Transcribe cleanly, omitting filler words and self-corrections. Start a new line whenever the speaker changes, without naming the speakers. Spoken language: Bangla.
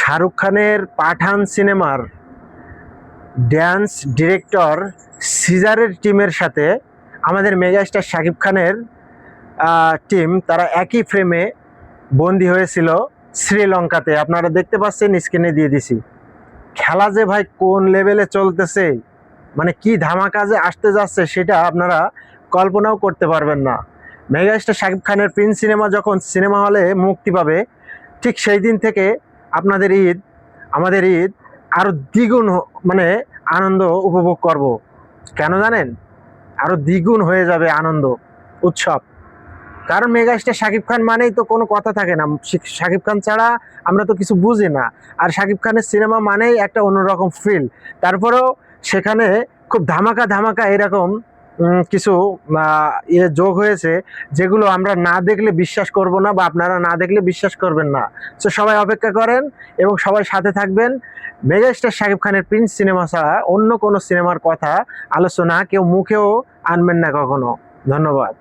শাহরুখ খানের পাঠান সিনেমার ড্যান্স ডিরেক্টর সিজারের টিমের সাথে আমাদের মেগাস্টার শাকিব খানের টিম তারা একই ফ্রেমে বন্দী হয়েছিল শ্রীলঙ্কাতে। আপনারা দেখতে পাচ্ছেন, স্ক্রিনে দিয়ে দিছি। খেলা যে ভাই কোন লেভেলে চলতেছে, মানে কি ধামাকা যে আসতে যাচ্ছে সেটা আপনারা কল্পনাও করতে পারবেন না। মেগাস্টার শাকিব খানের প্রিন্স সিনেমা যখন সিনেমা হলে মুক্তি পাবে, ঠিক সেই দিন থেকে আপনাদের ঈদ, আমাদের ঈদ আরো দ্বিগুণ মানে আনন্দ উপভোগ করব। কেন জানেন? আরো দ্বিগুণ হয়ে যাবে আনন্দ উৎসব। কারণ মেগাস্টার শাকিব খান মানেই তো কোনো কথা থাকে না, শাকিব খান ছাড়া আমরা তো কিছু বুঝি না। আর শাকিব খানের সিনেমা মানেই একটা অন্যরকম ফিল। তারপরেও সেখানে খুব ধামাকা ধামাকা এরকম কিছু যোগ হয়েছে যেগুলো আমরা না দেখলে বিশ্বাস করব না, বা আপনারা না দেখলে বিশ্বাস করবেন না। তো সবাই অপেক্ষা করেন এবং সবাই সাথে থাকবেন। মেগাস্টার শাকিব খানের প্রিন্স সিনেমা ছাড়া অন্য কোনো সিনেমার কথা আলোচনা কেউ মুখেও আনবেন না কখনো। ধন্যবাদ।